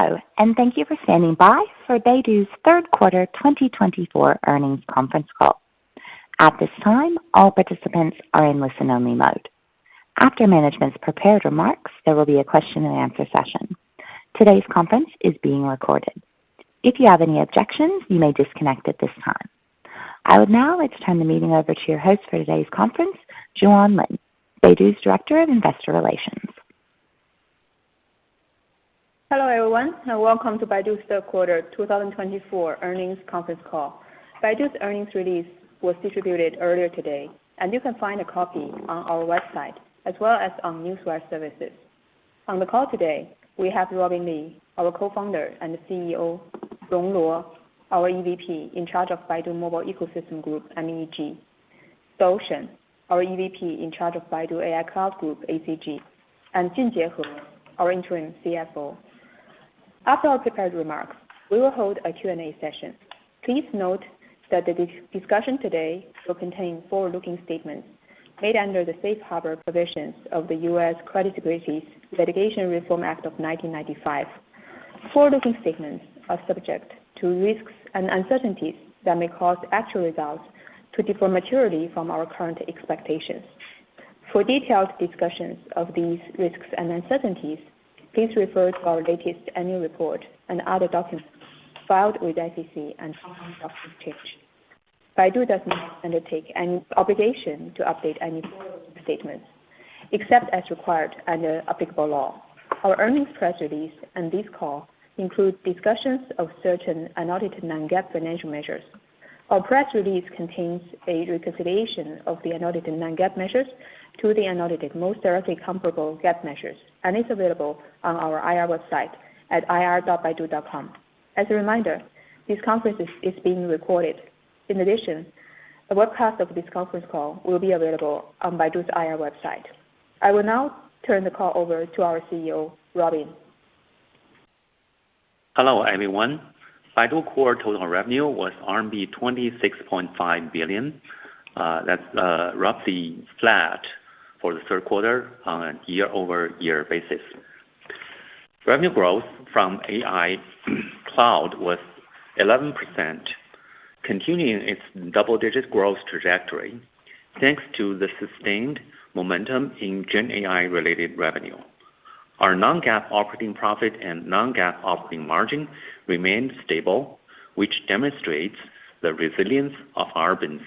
Hello, and thank you for standing by for Baidu's third quarter 2024 earnings conference call. At this time, all participants are in listen-only mode. After management's prepared remarks, there will be a question-and-answer session. Today's conference is being recorded. If you have any objections, you may disconnect at this time. I would now like to turn the meeting over to your host for today's conference, Juan Lin, Baidu's Director of Investor Relations. Hello everyone, and welcome to Baidu's third quarter 2024 earnings conference call. Baidu's earnings release was distributed earlier today, and you can find a copy on our website as well as on Newswire services. On the call today, we have Robin Li, our co-founder and CEO, Rong Luo, our EVP in charge of Baidu Mobile Ecosystem Group, MEG, Dou Shen, our EVP in charge of Baidu AI Cloud Group, ACG, and Junjie He, our interim CFO. After our prepared remarks, we will hold a Q&A session. Please note that the discussion today will contain forward-looking statements made under the Safe Harbor provisions of the U.S. Credit Securities Litigation Reform Act of 1995. Forward-looking statements are subject to risks and uncertainties that may cause actual results to differ materially from our current expectations. For detailed discussions of these risks and uncertainties, please refer to our latest annual report and other documents filed with SEC and Hong Kong Stock Exchange. Baidu does not undertake any obligation to update any forward-looking statements, except as required under applicable law. Our earnings press release and this call include discussions of certain unaudited non-GAAP financial measures. Our press release contains a reconciliation of the unaudited non-GAAP measures to the unaudited most directly comparable GAAP measures, and is available on our IR website at ir.baidu.com. As a reminder, this conference is being recorded. In addition, a webcast of this conference call will be available on Baidu's IR website. I will now turn the call over to our CEO, Robin. Hello everyone. Baidu core total revenue was RMB 26.5 billion. That's roughly flat for the third quarter on a year-over-year basis. Revenue growth from AI Cloud was 11%, continuing its double-digit growth trajectory thanks to the sustained momentum in Gen AI-related revenue. Our non-GAAP operating profit and non-GAAP operating margin remained stable, which demonstrates the resilience of our business.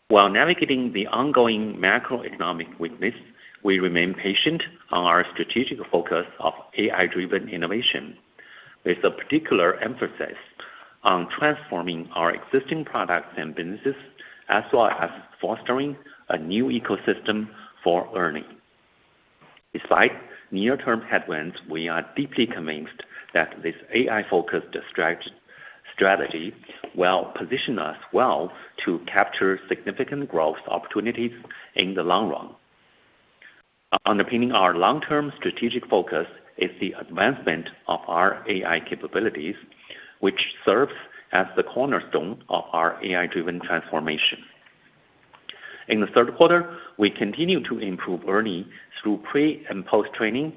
While navigating the ongoing macroeconomic weakness, we remain patient on our strategic focus of AI-driven innovation, with a particular emphasis on transforming our existing products and businesses, as well as fostering a new ecosystem for learning. Despite near-term headwinds, we are deeply convinced that this AI-focused strategy will position us well to capture significant growth opportunities in the long run. Underpinning our long-term strategic focus is the advancement of our AI capabilities, which serves as the cornerstone of our AI-driven transformation. In the third quarter, we continue to improve ERNIE through pre- and post-training,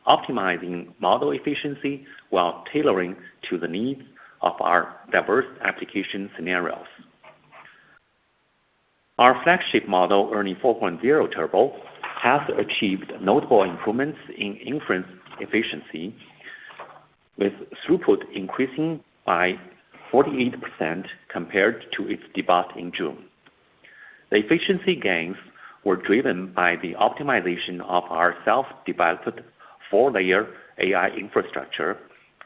optimizing model efficiency while tailoring to the needs of our diverse application scenarios. Our flagship model, ERNIE 4.0 Turbo, has achieved notable improvements in inference efficiency, with throughput increasing by 48% compared to its debut in June. The efficiency gains were driven by the optimization of our self-developed 4-layer AI infrastructure,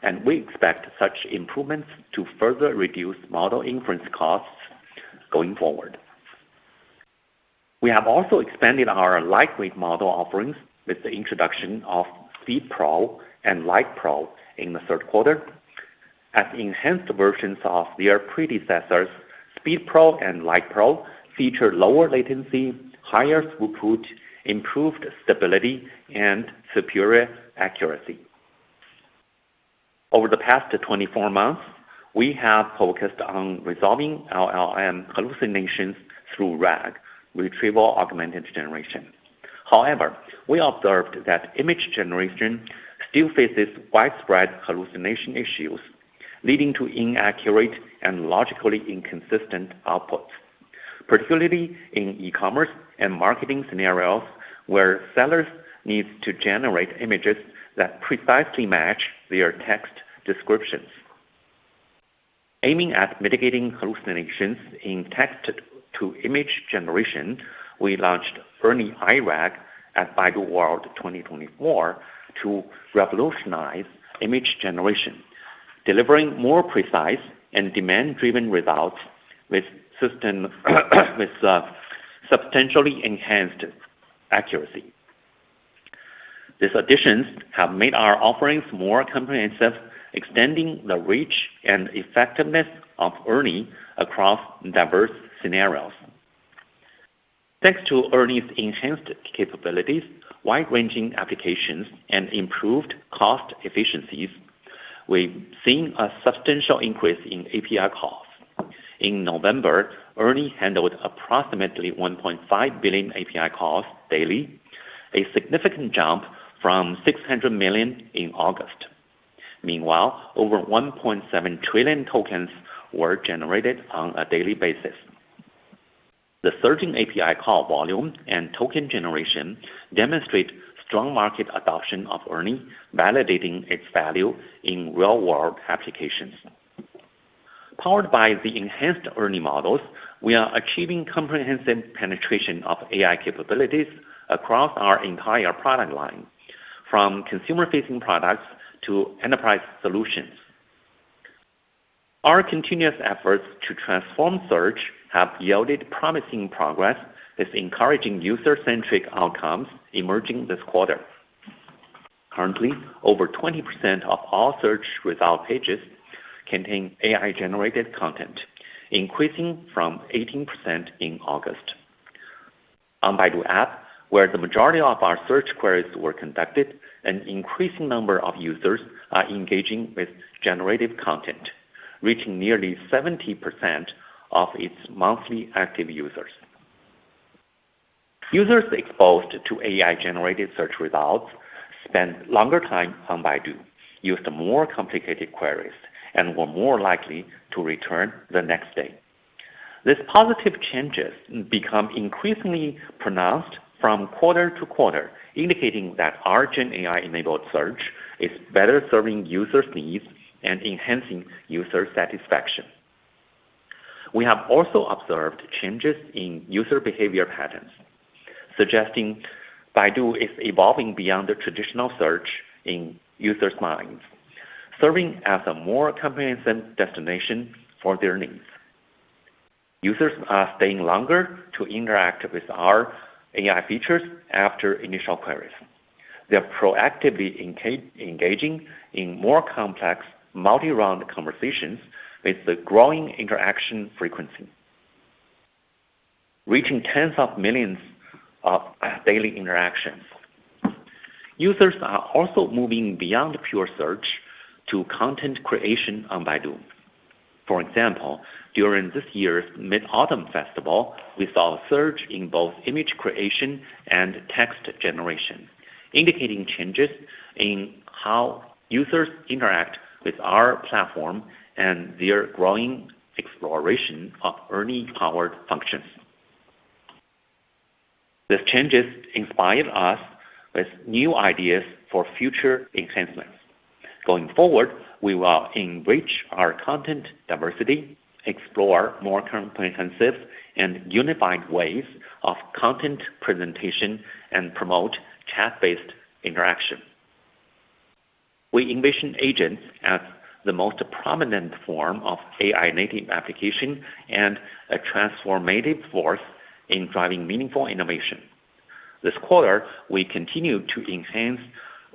and we expect such improvements to further reduce model inference costs going forward. We have also expanded our lightweight model offerings with the introduction of Speed Pro and Light Pro in the third quarter. As enhanced versions of their predecessors, Speed Pro and Light Pro feature lower latency, higher throughput, improved stability, and superior accuracy. Over the past 24 months, we have focused on resolving LLM hallucinations through RAG, Retrieval Augmented Generation. However, we observed that image generation still faces widespread hallucination issues, leading to inaccurate and logically inconsistent outputs, particularly in e-commerce and marketing scenarios where sellers need to generate images that precisely match their text descriptions. Aiming at mitigating hallucinations in text-to-image generation, we launched Ernie iRag at Baidu World 2024 to revolutionize image generation, delivering more precise and demand-driven results with substantially enhanced accuracy. These additions have made our offerings more comprehensive, extending the reach and effectiveness of Ernie across diverse scenarios. Thanks to Ernie's enhanced capabilities, wide-ranging applications, and improved cost efficiencies, we've seen a substantial increase in API calls. In November, Ernie handled approximately 1.5 billion API calls daily, a significant jump from 600 million in August. Meanwhile, over 1.7 trillion tokens were generated on a daily basis. The surging API call volume and token generation demonstrate strong market adoption of Ernie, validating its value in real-world applications. Powered by the enhanced Ernie models, we are achieving comprehensive penetration of AI capabilities across our entire product line, from consumer-facing products to enterprise solutions. Our continuous efforts to transform search have yielded promising progress with encouraging user-centric outcomes emerging this quarter. Currently, over 20% of all search result pages contain AI-generated content, increasing from 18% in August. On Baidu app, where the majority of our search queries were conducted, an increasing number of users are engaging with generative content, reaching nearly 70% of its monthly active users. Users exposed to AI-generated search results spent longer time on Baidu, used more complicated queries, and were more likely to return the next day. These positive changes become increasingly pronounced from quarter to quarter, indicating that our Gen AI-enabled search is better serving users' needs and enhancing user satisfaction. We have also observed changes in user behavior patterns, suggesting Baidu is evolving beyond the traditional search in users' minds, serving as a more comprehensive destination for their needs. Users are staying longer to interact with our AI features after initial queries. They're proactively engaging in more complex, multi-round conversations with the growing interaction frequency, reaching tens of millions of daily interactions. Users are also moving beyond pure search to content creation on Baidu. For example, during this year's Mid-Autumn Festival, we saw a surge in both image creation and text generation, indicating changes in how users interact with our platform and their growing exploration of Ernie-powered functions. These changes inspired us with new ideas for future enhancements. Going forward, we will enrich our content diversity, explore more comprehensive and unified ways of content presentation, and promote chat-based interaction. We envision agents as the most prominent form of AI-native application and a transformative force in driving meaningful innovation. This quarter, we continue to enhance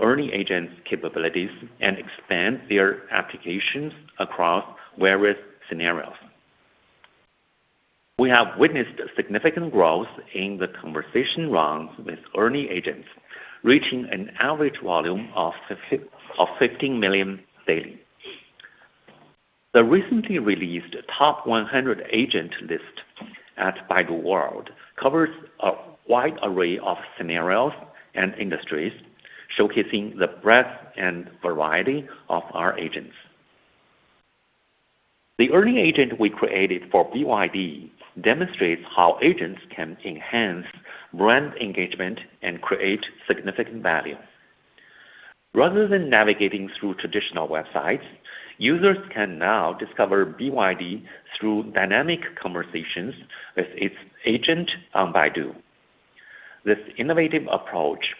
Ernie agents' capabilities and expand their applications across various scenarios. We have witnessed significant growth in the conversation rounds with Ernie agents, reaching an average volume of 15 million daily. The recently released Top 100 Agent list at Baidu World covers a wide array of scenarios and industries, showcasing the breadth and variety of our agents. The earning agent we created for BYD demonstrates how agents can enhance brand engagement and create significant value. Rather than navigating through traditional websites, users can now discover BYD through dynamic conversations with its agent on Baidu. This innovative approach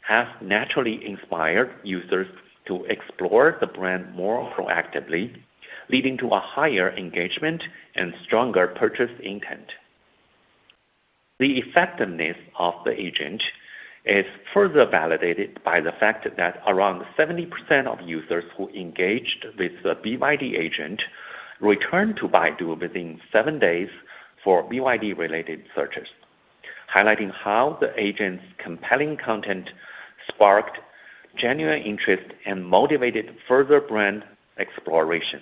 has naturally inspired users to explore the brand more proactively, leading to a higher engagement and stronger purchase intent. The effectiveness of the agent is further validated by the fact that around 70% of users who engaged with the BYD agent returned to Baidu within 7 days for BYD-related searches, highlighting how the agent's compelling content sparked genuine interest and motivated further brand exploration.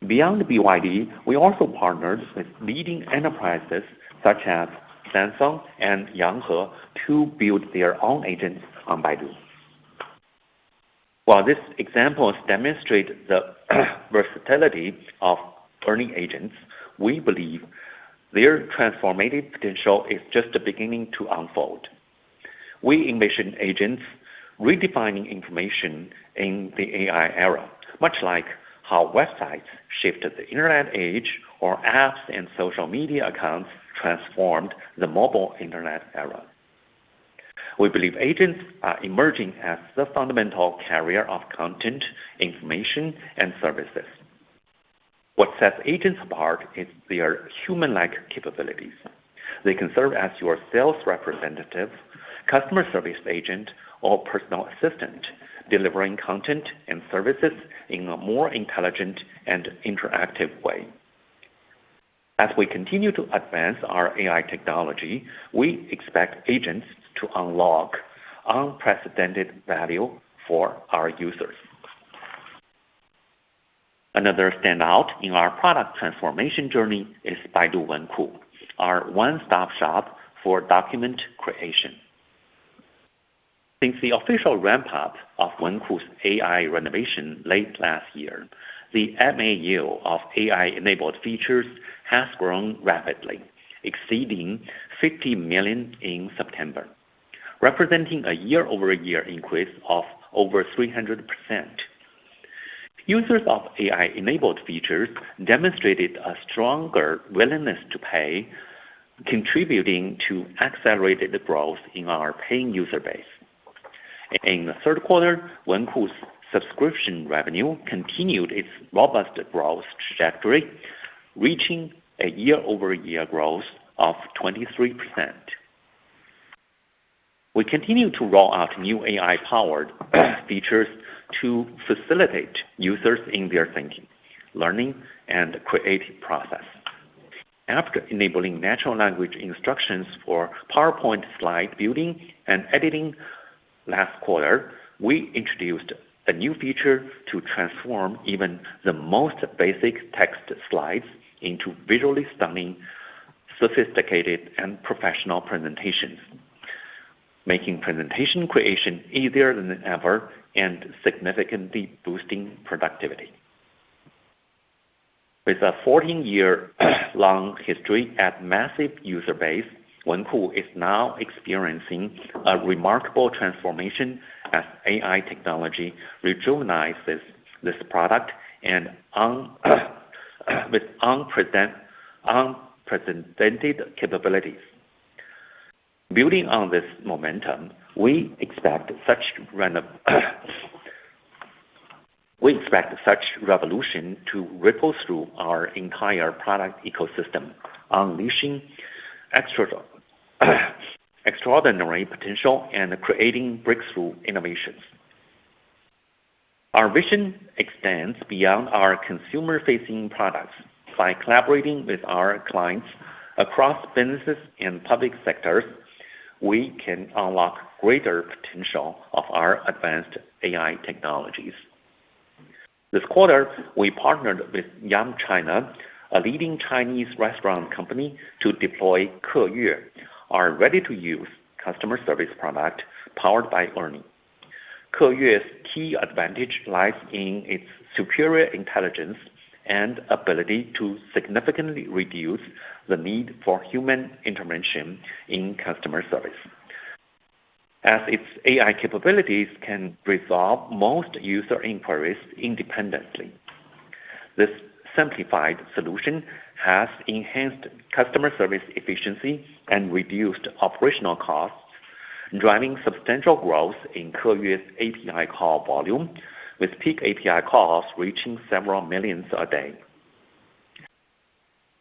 Beyond BYD, we also partnered with leading enterprises such as Samsung and Yanghe to build their own agents on Baidu. While these examples demonstrate the versatility of earning agents, we believe their transformative potential is just beginning to unfold. We envision agents redefining information in the AI era, much like how websites shifted the internet age or apps and social media accounts transformed the mobile internet era. We believe agents are emerging as the fundamental carrier of content, information, and services. What sets agents apart is their human-like capabilities. They can serve as your sales representative, customer service agent, or personal assistant, delivering content and services in a more intelligent and interactive way. As we continue to advance our AI technology, we expect agents to unlock unprecedented value for our users. Another standout in our product transformation journey is Baidu Wenku, our one-stop shop for document creation. Since the official ramp-up of Wenku's AI renovation late last year, the MAU of AI-enabled features has grown rapidly, exceeding 50 million in September, representing a year-over-year increase of over 300%. Users of AI-enabled features demonstrated a stronger willingness to pay, contributing to accelerated growth in our paying user base. In the third quarter, Wenku's subscription revenue continued its robust growth trajectory, reaching a year-over-year growth of 23%. We continue to roll out new AI-powered features to facilitate users in their thinking, learning, and creative process. After enabling natural language instructions for PowerPoint slide building and editing last quarter, we introduced a new feature to transform even the most basic text slides into visually stunning, sophisticated, and professional presentations, making presentation creation easier than ever and significantly boosting productivity. With a 14-year-long history at massive user base, Wenku is now experiencing a remarkable transformation as AI technology rejuvenates this product and with unprecedented capabilities. Building on this momentum, we expect such revolution to ripple through our entire product ecosystem, unleashing extraordinary potential and creating breakthrough innovations. Our vision extends beyond our consumer-facing products. By collaborating with our clients across businesses and public sectors, we can unlock greater potential of our advanced AI technologies. This quarter, we partnered with Yum China, a leading Chinese restaurant company, to deploy Keyue, our ready-to-use customer service product powered by ERNIE. Keyue's key advantage lies in its superior intelligence and ability to significantly reduce the need for human intervention in customer service, as its AI capabilities can resolve most user inquiries independently. This simplified solution has enhanced customer service efficiency and reduced operational costs, driving substantial growth in Keyue's API call volume, with peak API calls reaching several millions a day.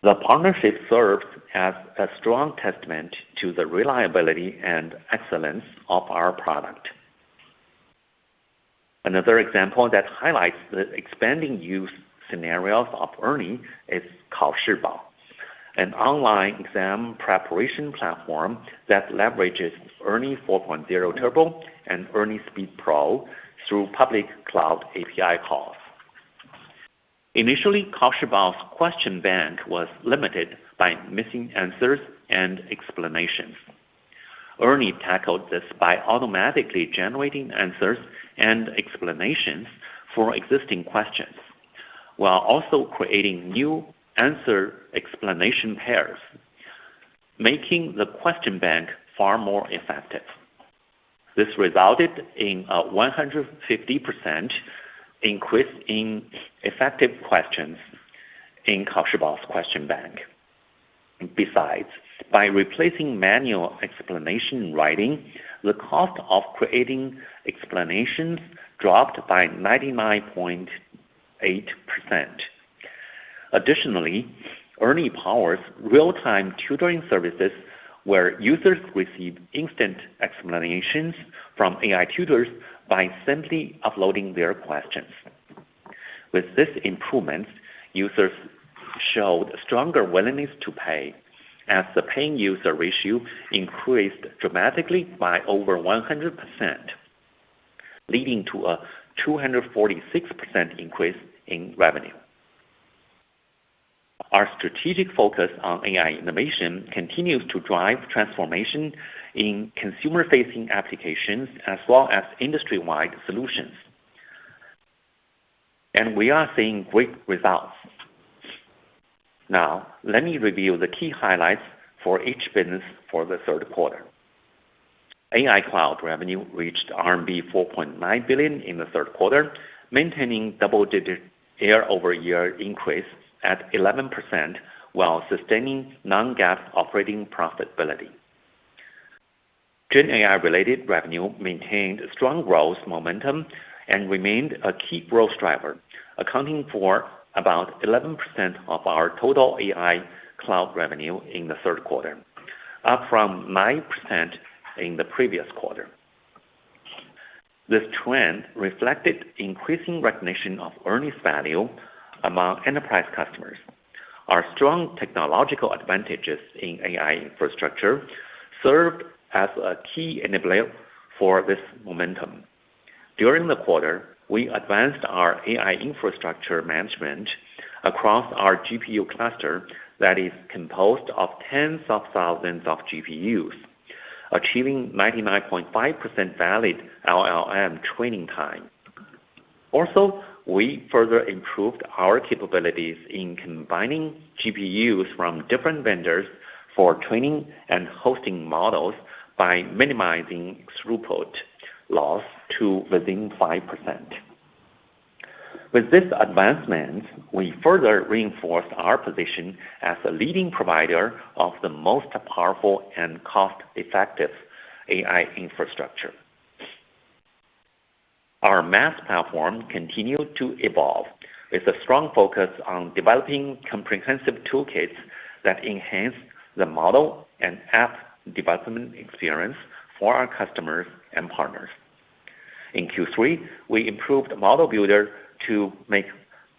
The partnership serves as a strong testament to the reliability and excellence of our product. Another example that highlights the expanding use scenarios of ERNIE is 考试宝, an online exam preparation platform that leverages ERNIE 4.0 Turbo and ERNIE Speed Pro through public cloud API calls. Initially, 考试宝's question bank was limited by missing answers and explanations. ERNIE tackled this by automatically generating answers and explanations for existing questions, while also creating new answer explanation pairs, making the question bank far more effective. This resulted in a 150% increase in effective questions in 考试宝's question bank. Besides, by replacing manual explanation writing, the cost of creating explanations dropped by 99.8%. Additionally, ERNIE powers real-time tutoring services where users receive instant explanations from AI tutors by simply uploading their questions. With this improvement, users showed stronger willingness to pay, as the paying user ratio increased dramatically by over 100%, leading to a 246% increase in revenue. Our strategic focus on AI innovation continues to drive transformation in consumer-facing applications as well as industry-wide solutions. And we are seeing great results. Now, let me review the key highlights for each business for the third quarter. AI Cloud revenue reached RMB 4.9 billion in the third quarter, maintaining double-digit year-over-year increase at 11% while sustaining non-GAAP operating profitability. Gen AI-related revenue maintained strong growth momentum and remained a key growth driver, accounting for about 11% of our total AI Cloud revenue in the third quarter, up from 9% in the previous quarter. This trend reflected increasing recognition of ERNIE's value among enterprise customers. Our strong technological advantages in AI infrastructure served as a key enabler for this momentum. During the quarter, we advanced our AI infrastructure management across our GPU cluster that is composed of tens of thousands of GPUs, achieving 99.5% valid LLM training time. Also, we further improved our capabilities in combining GPUs from different vendors for training and hosting models by minimizing throughput loss to within 5%. With this advancement, we further reinforced our position as a leading provider of the most powerful and cost-effective AI infrastructure. Our MaaS platform continued to evolve with a strong focus on developing comprehensive toolkits that enhance the model and app development experience for our customers and partners. In Q3, we improved Model Builder to make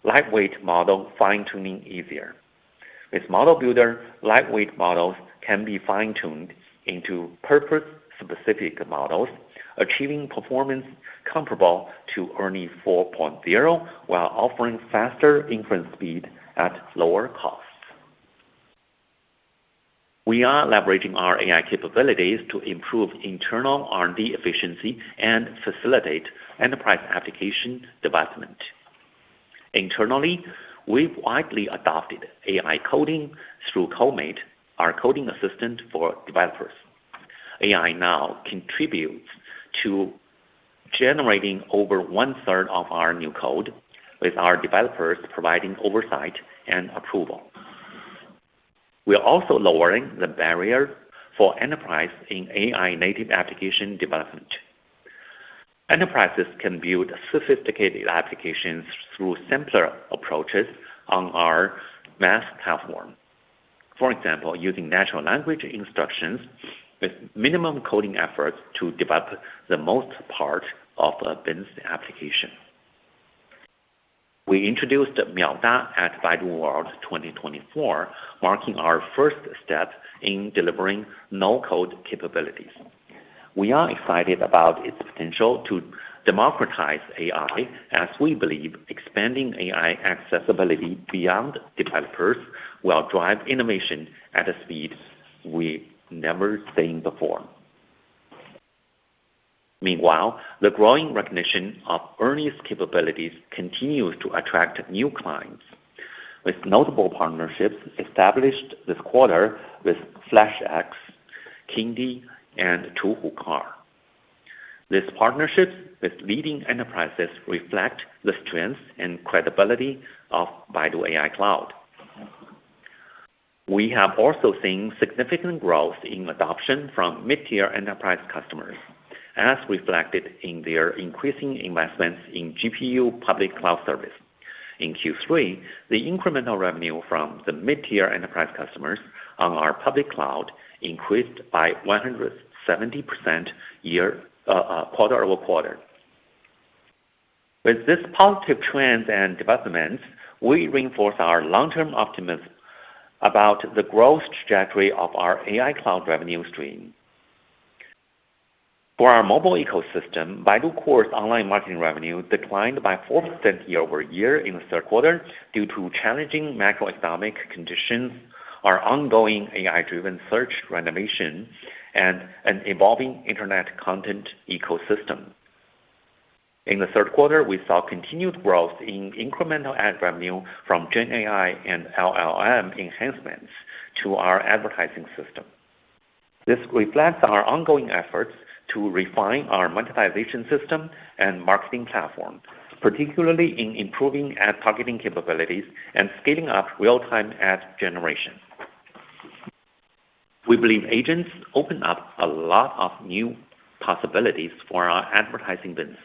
lightweight model fine-tuning easier. With Model Builder, lightweight models can be fine-tuned into purpose-specific models, achieving performance comparable to ERNIE 4.0 while offering faster inference speed at lower costs. We are leveraging our AI capabilities to improve internal R&D efficiency and facilitate enterprise application development. Internally, we've widely adopted AI coding through CodeMate, our coding assistant for developers. AI now contributes to generating over 1/3 of our new code, with our developers providing oversight and approval. We are also lowering the barrier for enterprise in AI native application development. Enterprises can build sophisticated applications through simpler approaches on our MaaS platform. For example, using natural language instructions with minimum coding efforts to develop the most part of a business application. We introduced Miaoda at Baidu World 2024, marking our first step in delivering no-code capabilities. We are excited about its potential to democratize AI, as we believe expanding AI accessibility beyond developers will drive innovation at a speed we've never seen before. Meanwhile, the growing recognition of ERNIE's capabilities continues to attract new clients, with notable partnerships established this quarter with FlashX, Kingdee, and Chuhu Car. These partnerships with leading enterprises reflect the strength and credibility of Baidu AI Cloud. We have also seen significant growth in adoption from mid-tier enterprise customers, as reflected in their increasing investments in GPU public cloud service. In Q3, the incremental revenue from the mid-tier enterprise customers on our public cloud increased by 170% quarter-over-quarter. With these positive trends and developments, we reinforce our long-term optimism about the growth trajectory of our AI cloud revenue stream. For our mobile ecosystem, Baidu Core's online marketing revenue declined by 4% year-over-year in the third quarter due to challenging macroeconomic conditions, our ongoing AI-driven search renovation, and an evolving internet content ecosystem. In the third quarter, we saw continued growth in incremental ad revenue from GenAI and LLM enhancements to our advertising system. This reflects our ongoing efforts to refine our monetization system and marketing platform, particularly in improving ad targeting capabilities and scaling up real-time ad generation. We believe agents open up a lot of new possibilities for our advertising business.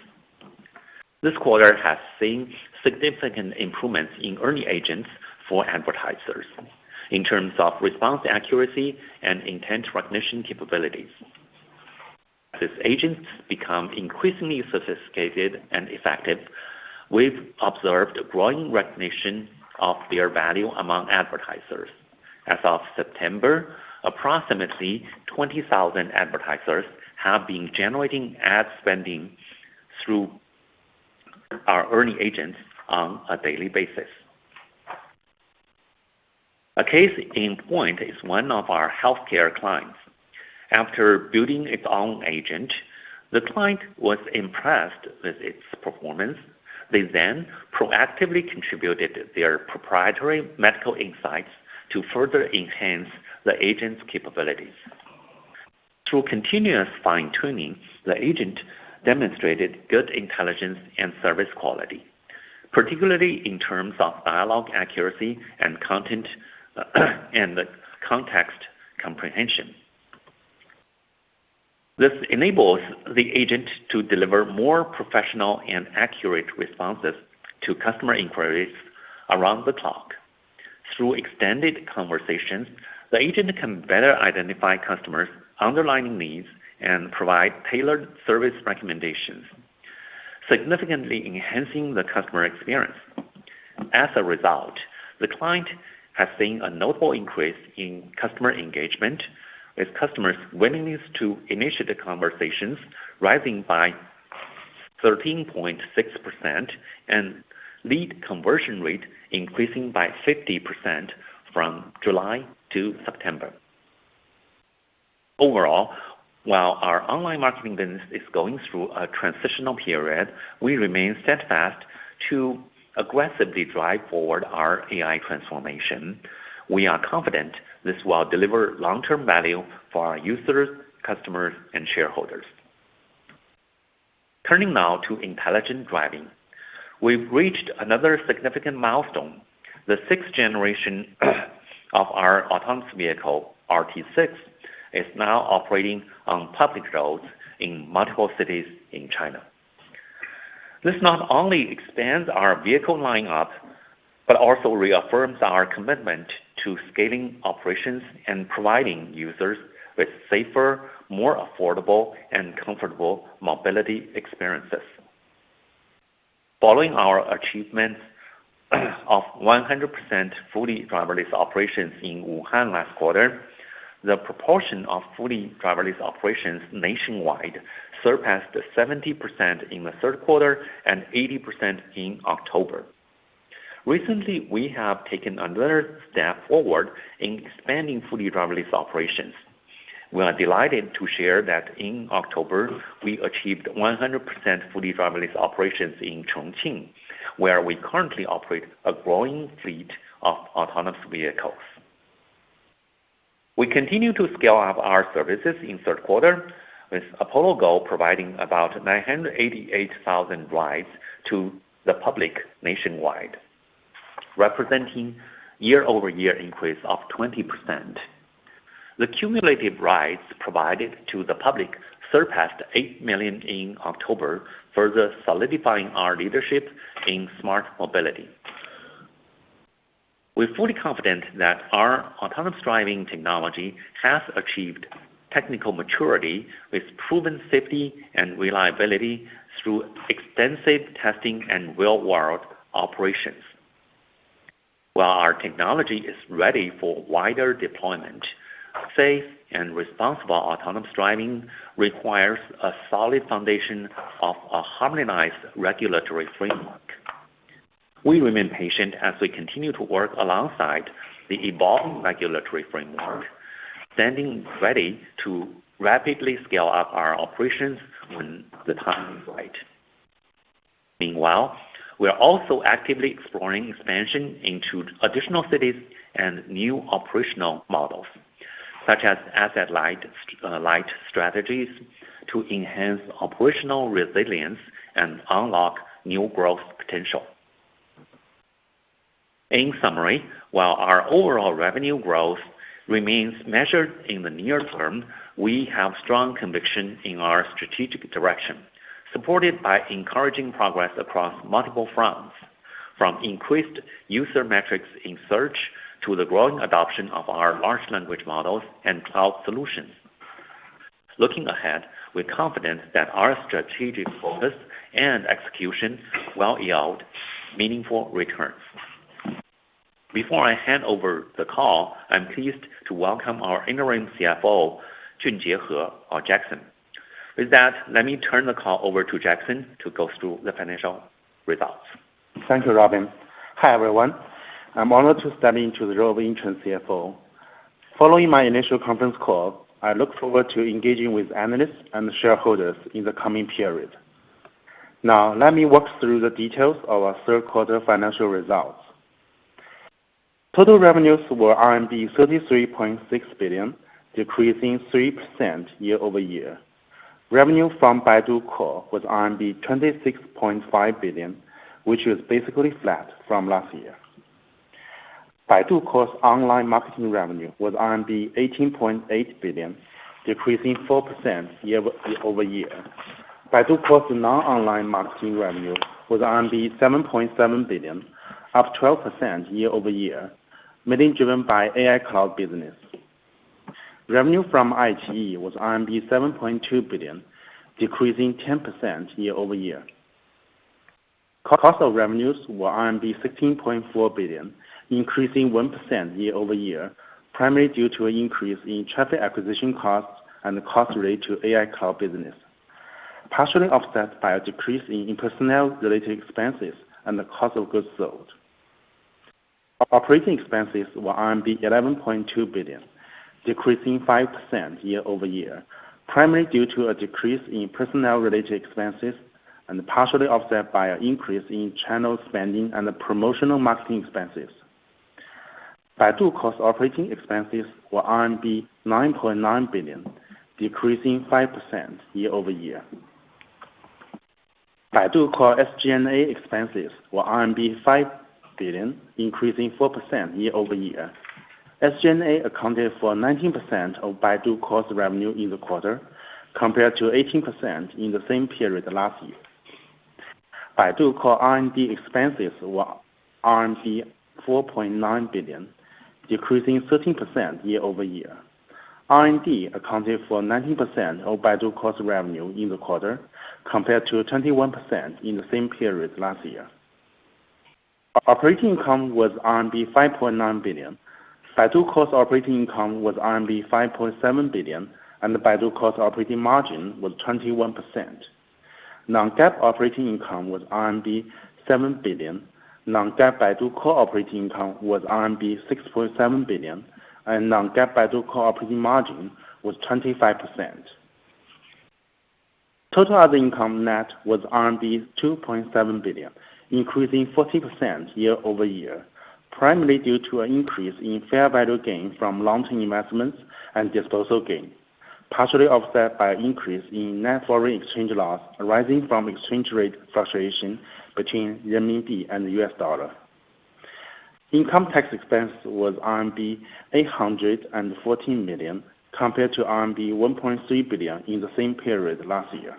This quarter has seen significant improvements in ERNIE agents for advertisers in terms of response accuracy and intent recognition capabilities. As agents become increasingly sophisticated and effective, we've observed a growing recognition of their value among advertisers. As of September, approximately 20,000 advertisers have been generating ad spending through our ERNIE agents on a daily basis. A case in point is one of our healthcare clients. After building its own agent, the client was impressed with its performance. They then proactively contributed their proprietary medical insights to further enhance the agent's capabilities. Through continuous fine-tuning, the agent demonstrated good intelligence and service quality, particularly in terms of dialogue accuracy and content and context comprehension. This enables the agent to deliver more professional and accurate responses to customer inquiries around the clock. Through extended conversations, the agent can better identify customers' underlying needs and provide tailored service recommendations, significantly enhancing the customer experience. As a result, the client has seen a notable increase in customer engagement, with customers' willingness to initiate conversations rising by 13.6% and lead conversion rate increasing by 50% from July to September. Overall, while our online marketing business is going through a transitional period, we remain steadfast to aggressively drive forward our AI transformation. We are confident this will deliver long-term value for our users, customers, and shareholders. Turning now to intelligent driving. We've reached another significant milestone. The sixth generation of our autonomous vehicle, RT6, is now operating on public roads in multiple cities in China. This not only expands our vehicle lineup, but also reaffirms our commitment to scaling operations and providing users with safer, more affordable, and comfortable mobility experiences. Following our achievements of 100% fully driverless operations in Wuhan last quarter, the proportion of fully driverless operations nationwide surpassed 70% in the third quarter and 80% in October. Recently, we have taken another step forward in expanding fully driverless operations. We are delighted to share that in October, we achieved 100% fully driverless operations in Chongqing, where we currently operate a growing fleet of autonomous vehicles. We continue to scale up our services in third quarter, with Apollo Go providing about 988,000 rides to the public nationwide, representing year-over-year increase of 20%. The cumulative rides provided to the public surpassed 8 million in October, further solidifying our leadership in smart mobility. We're fully confident that our autonomous driving technology has achieved technical maturity with proven safety and reliability through extensive testing and real-world operations. While our technology is ready for wider deployment, safe and responsible autonomous driving requires a solid foundation of a harmonized regulatory framework. We remain patient as we continue to work alongside the evolving regulatory framework, standing ready to rapidly scale up our operations when the time is right. Meanwhile, we are also actively exploring expansion into additional cities and new operational models, such as asset-light strategies to enhance operational resilience and unlock new growth potential. In summary, while our overall revenue growth remains measured in the near term, we have strong conviction in our strategic direction, supported by encouraging progress across multiple fronts, from increased user metrics in search to the growing adoption of our large language models and cloud solutions. Looking ahead, we're confident that our strategic focus and execution will yield meaningful returns. Before I hand over the call, I'm pleased to welcome our interim CFO, Junjie He, or Jackson. With that, let me turn the call over to Jackson to go through the financial results. Thank you, Robin. Hi, everyone. I'm honored to step into the role of interim CFO. Following my initial conference call, I look forward to engaging with analysts and shareholders in the coming period. Now, let me walk through the details of our third quarter financial results. Total revenues were RMB 33.6 billion, decreasing 3% year-over-year. Revenue from Baidu Core was RMB 26.5 billion, which was basically flat from last year. Baidu Core's online marketing revenue was RMB 18.8 billion, decreasing 4% year-over-year. Baidu Core's non-online marketing revenue was RMB 7.7 billion, up 12% year-over-year, mainly driven by AI cloud business. Revenue from iQIYI was RMB 7.2 billion, decreasing 10% year-over-year. Cost of revenues were RMB 16.4 billion, increasing 1% year-over-year, primarily due to an increase in traffic acquisition costs and the cost related to AI cloud business, partially offset by a decrease in personnel-related expenses and the cost of goods sold. Operating expenses were RMB 11.2 billion, decreasing 5% year-over-year, primarily due to a decrease in personnel-related expenses and partially offset by an increase in channel spending and promotional marketing expenses. Baidu cost operating expenses were RMB 9.9 billion, decreasing 5% year-over-year. Baidu core SG&A expenses were RMB 5 billion, increasing 4% year-over-year. SG&A accounted for 19% of Baidu cost revenue in the quarter, compared to 18% in the same period last year. Baidu core R&D expenses were RMB 4.9 billion, decreasing 13% year-over-year. R&D accounted for 19% of Baidu cost revenue in the quarter, compared to 21% in the same period last year. Operating income was RMB 5.9 billion. Baidu cost operating income was RMB 5.7 billion, and the Baidu cost operating margin was 21%. Non-GAAP operating income was RMB 7 billion. Non-GAAP Baidu core operating income was RMB 6.7 billion, and non-GAAP Baidu core operating margin was 25%. Total other income net was RMB 2.7 billion, increasing 40% year-over-year, primarily due to an increase in fair value gain from long-term investments and disposal gain, partially offset by an increase in net foreign exchange loss arising from exchange rate fluctuation between renminbi and the US dollar. Income tax expense was RMB 814 million, compared to RMB 1.3 billion in the same period last year.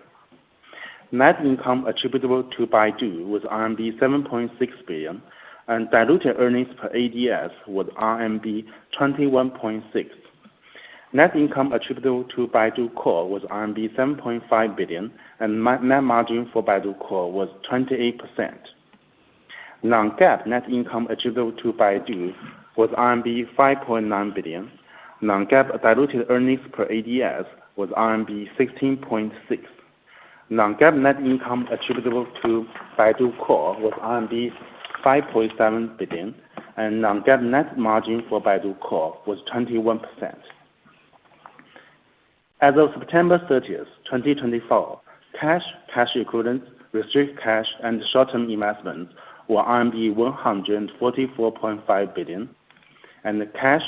Net income attributable to Baidu was RMB 7.6 billion, and diluted earnings per ADS was RMB 21.6. Net income attributable to Baidu Core was RMB 7.5 billion, and net margin for Baidu Core was 28%. Non-GAAP net income attributable to Baidu was RMB 5.9 billion. Non-GAAP diluted earnings per ADS was RMB 16.6. Non-GAAP net income attributable to Baidu Core was RMB 5.7 billion, and non-GAAP net margin for Baidu Core was 21%. As of September 30th, 2024, cash equivalents, restricted cash, and short-term investments were RMB 144.5 billion, and the cash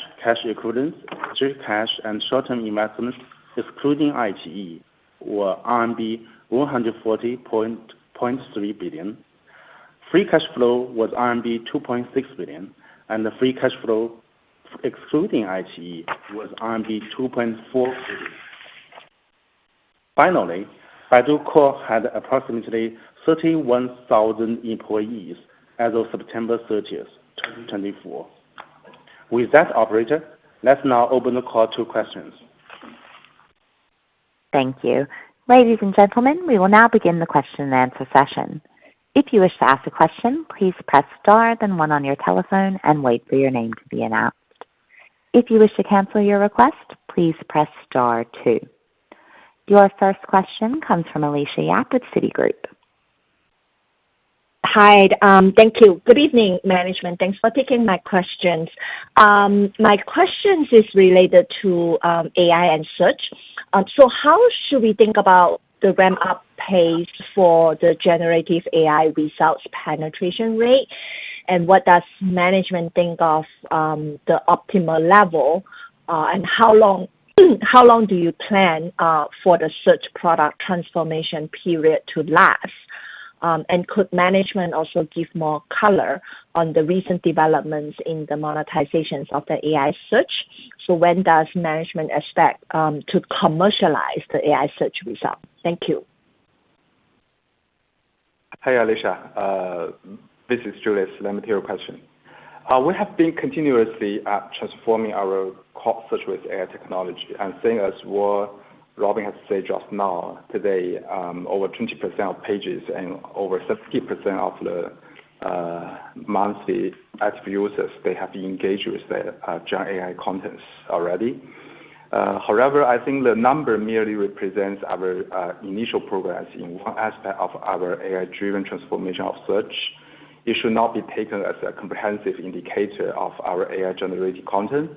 equivalents, restricted cash, and short-term investments, excluding iQIYI, were RMB 140.3 billion. Free cash flow was RMB 2.6 billion, and the free cash flow excluding iQIYI was RMB 2.4 billion. Finally, Baidu Core had approximately 31,000 employees as of September 30th, 2024. With that, operator, let's now open the call to questions. Thank you. Ladies and gentlemen, we will now begin the question and answer session. If you wish to ask a question, please press star then 1 on your telephone and wait for your name to be announced. If you wish to cancel your request, please press star 2. Your first question comes from Alicia Yap with Citigroup. Hi, thank you. Good evening, management. Thanks for taking my questions. My questions is related to AI and search. So how should we think about the ramp-up pace for the generative AI results penetration rate? And what does management think of the optimal level? And how long do you plan for the search product transformation period to last? And could management also give more color on the recent developments in the monetizations of the AI search? So when does management expect to commercialize the AI search result? Thank you. Hi, Alicia. This is Julius. Let me take your question. We have been continuously transforming our core search with AI technology, and same as what Robin has said just now, today, over 20% of pages and over 70% of the monthly active users, they have engaged with the Gen AI contents already. However, I think the number merely represents our initial progress in one aspect of our AI-driven transformation of search. It should not be taken as a comprehensive indicator of our AI-generated content.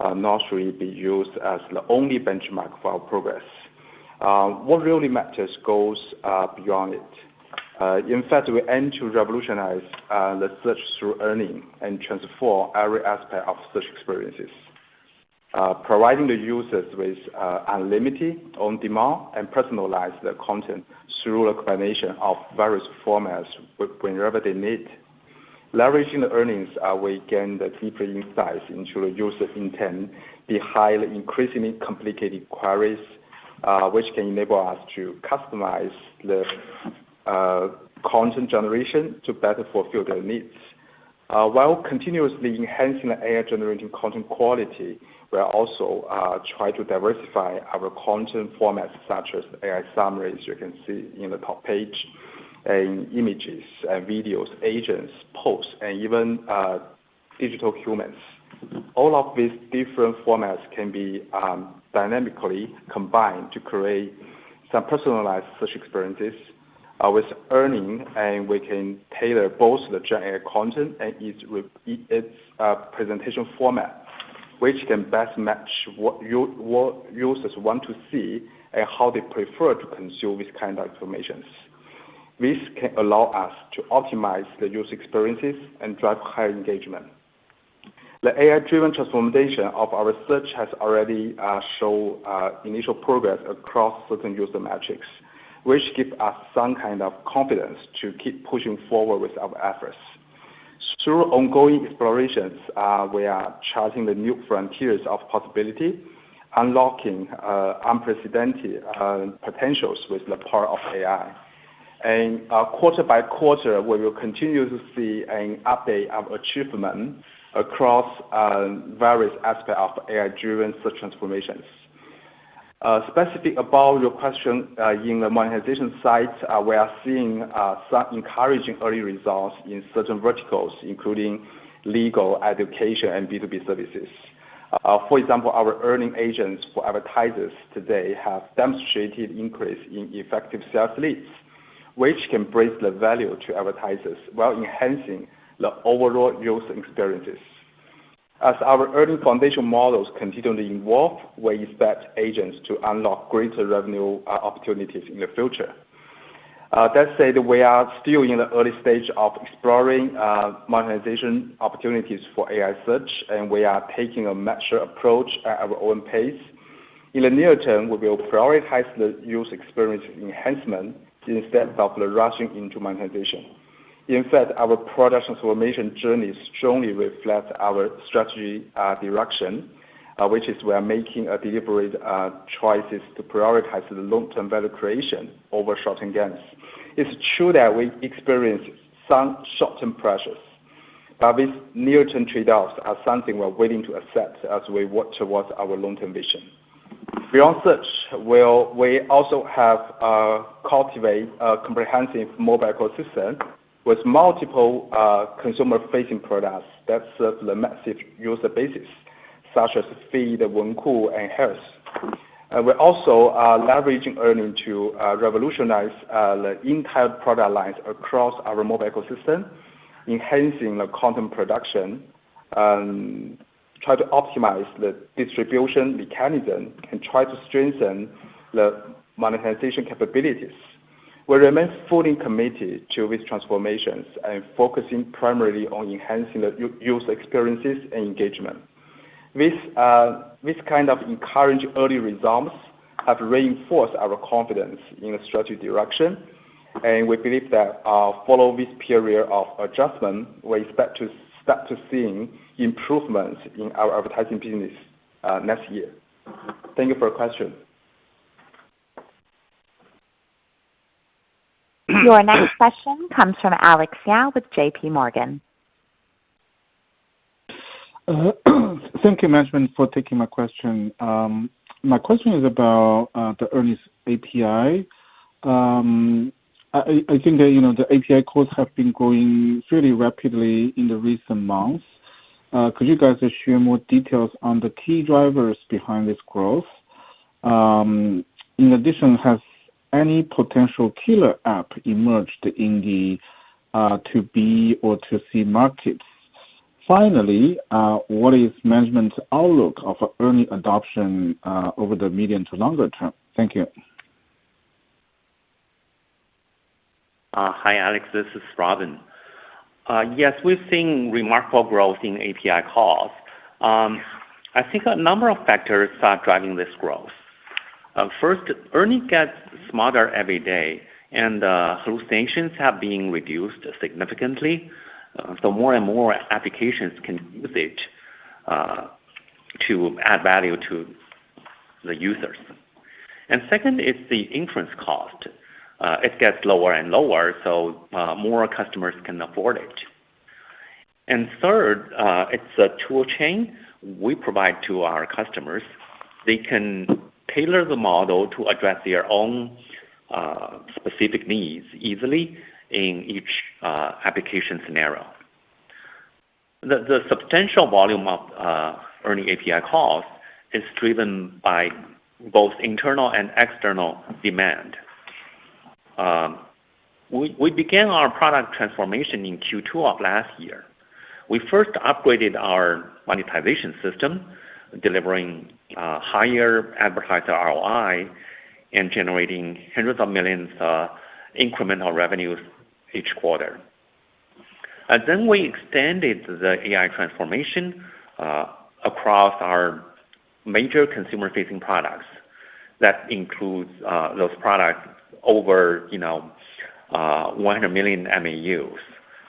not should be used as the only benchmark for our progress. What really matters goes beyond it. In fact, we aim to revolutionize the search through earning and transform every aspect of search experiences, providing the users with unlimited, on-demand, and personalized content through a combination of various formats whenever they need. Leveraging the earnings, we gain the deeper insights into the user intent behind the increasingly complicated queries, which can enable us to customize the content generation to better fulfill their needs. While continuously enhancing the AI-generated content quality, we are also trying to diversify our content formats, such as AI summaries, you can see in the top page, and images, and videos, agents, posts, and even digital humans. All of these different formats can be dynamically combined to create some personalized search experiences with earning, and we can tailor both the Gen AI content and its presentation format, which can best match what users want to see and how they prefer to consume this kind of information. This can allow us to optimize the user experiences and drive higher engagement. The AI-driven transformation of our search has already shown initial progress across certain user metrics, which give us some kind of confidence to keep pushing forward with our efforts. Through ongoing explorations, we are charting the new frontiers of possibility, unlocking unprecedented potentials with the power of AI. And quarter by quarter, we will continue to see an update of achievement across various aspects of AI-driven search transformations. Specific about your question, in the monetization side, we are seeing some encouraging early results in certain verticals, including legal, education, and B2B services. For example, our earning agents for advertisers today have demonstrated increase in effective sales leads, which can bring the value to advertisers while enhancing the overall user experiences. As our earning foundation models continue to evolve, we expect agents to unlock greater revenue opportunities in the future. That said, we are still in the early stage of exploring monetization opportunities for AI search, and we are taking a measured approach at our own pace. In the near term, we will prioritize the user experience enhancement instead of rushing into monetization. In fact, our product transformation journey strongly reflects our strategy direction, which is we are making a deliberate choices to prioritize the long-term value creation over short-term gains. It's true that we experience some short-term pressures, but these near-term trade-offs are something we're willing to accept as we work towards our long-term vision. Beyond search, we also have cultivate a comprehensive mobile ecosystem with multiple consumer-facing products that serve the massive user bases, such as Feed, Wenku, and Health. We're also leveraging earning to revolutionize the entire product lines across our mobile ecosystem, enhancing the content production, try to optimize the distribution mechanism, and try to strengthen the monetization capabilities. We remain fully committed to these transformations and focusing primarily on enhancing the user experiences and engagement. This kind of encouraging early results have reinforced our confidence in the strategy direction, and we believe that follow this period of adjustment, we expect to start to seeing improvements in our advertising business next year. Thank you for your question. Your next question comes from Alex Yao with JP Morgan. Thank you, management, for taking my question. My question is about the earnings API. I think that the API calls have been growing fairly rapidly in the recent months. Could you guys share more details on the key drivers behind this growth? In addition, has any potential killer app emerged in the to B or to C markets Finally, what is management's outlook of ERNIE adoption over the medium to longer term? Thank you. Hi, Alex. This is Robin. Yes, we've seen remarkable growth in API calls. I think a number of factors are driving this growth. First, ERNIE gets smarter every day, and hallucinations have been reduced significantly. So more and more applications can use it to add value to the users. And second is the inference cost. It gets lower and lower, so more customers can afford it. And third, it's a tool chain we provide to our customers. They can tailor the model to address their own specific needs easily in each application scenario. The substantial volume of ERNIE API calls is driven by both internal and external demand. We began our product transformation in Q2 of last year. We first upgraded our monetization system, delivering higher advertiser ROI and generating hundreds of millions incremental revenues each quarter. And then we extended the AI transformation across our major consumer-facing products. That includes those products over 100 million MAUs: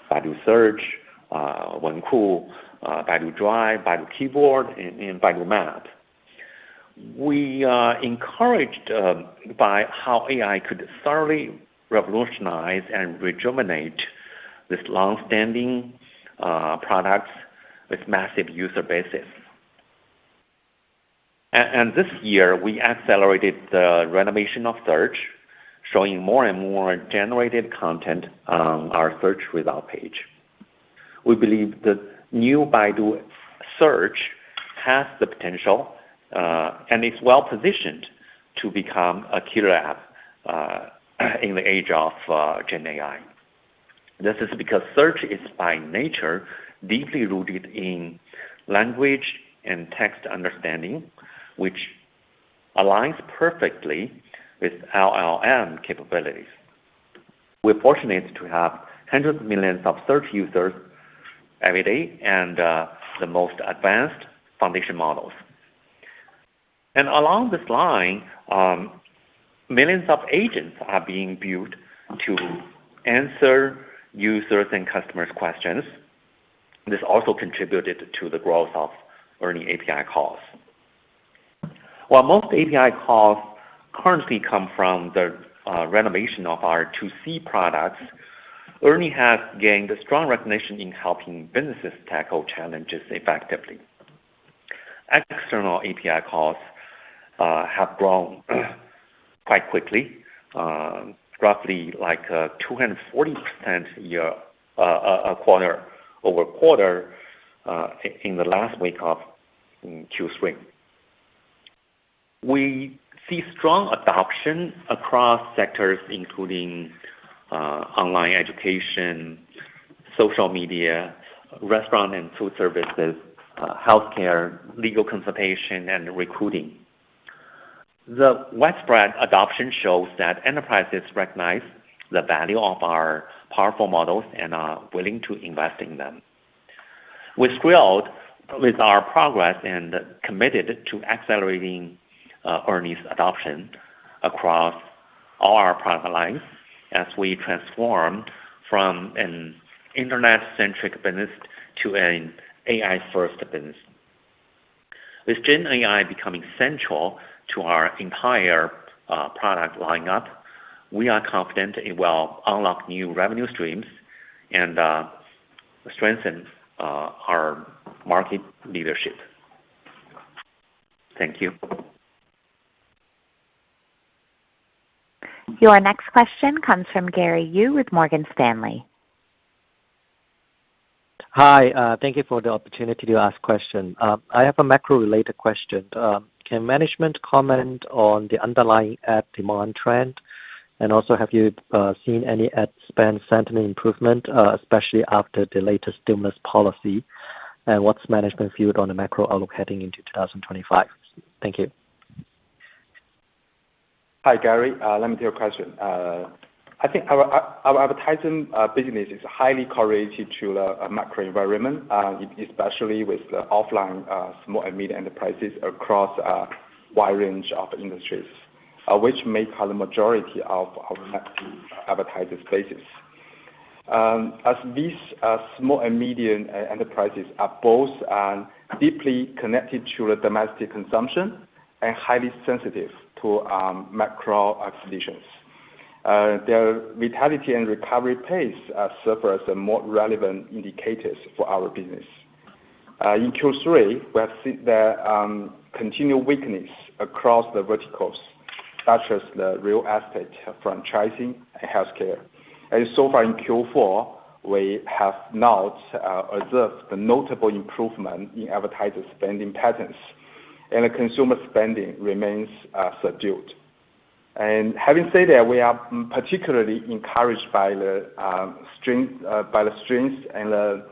Baidu Search, Wenku, Baidu Drive, Baidu Keyboard, and Baidu Map. We are encouraged by how AI could thoroughly revolutionize and rejuvenate this long-standing products with massive user bases. And this year, we accelerated the renovation of search, showing more and more generated content on our search result page. We believe the new Baidu Search has the potential and is well positioned to become a killer app in the age of Gen AI. This is because search is by nature deeply rooted in language and text understanding, which aligns perfectly with LLM capabilities. We're fortunate to have hundreds of millions of search users every day and the most advanced foundation models. And along this line, millions of agents are being built to answer users' and customers' questions. This also contributed to the growth of ERNIE API calls. While most API calls currently come from the renovation of our 2C products, ERNIE has gained a strong recognition in helping businesses tackle challenges effectively. External API calls have grown quite quickly, roughly like 240% quarter over quarter in the last week of Q3. We see strong adoption across sectors including online education, social media, restaurant and food services, healthcare, legal consultation, and recruiting. The widespread adoption shows that enterprises recognize the value of our powerful models and are willing to invest in them. We're thrilled with our progress and committed to accelerating ERNIE's adoption across all our product lines as we transform from an internet-centric business to an AI-first business. With Gen AI becoming central to our entire product lineup, we are confident it will unlock new revenue streams and strengthen our market leadership. Thank you. Your next question comes from Gary Yu with Morgan Stanley. Hi, thank you for the opportunity to ask question. I have a macro-related question. Can management comment on the underlying ad demand trend? And also, have you seen any ad spend sentiment improvement, especially after the latest stimulus policy? and what's management view on the macro outlook heading into 2025? Thank you. Hi, Gary. Let me take your question. I think our advertising business is highly correlated to the macro environment, especially with the offline small and medium enterprises across a wide range of industries, which make up the majority of our advertising spaces. As these small and medium enterprises are both deeply connected to the domestic consumption and highly sensitive to macro conditions. Their vitality and recovery pace serve as more relevant indicators for our business. In Q3, we have seen the continued weakness across the verticals, such as the real estate, franchising, and healthcare. And so far in Q4, we have not observed the notable improvement in advertiser spending patterns, and the consumer spending remains subdued. And having said that, we are particularly encouraged by the strength and the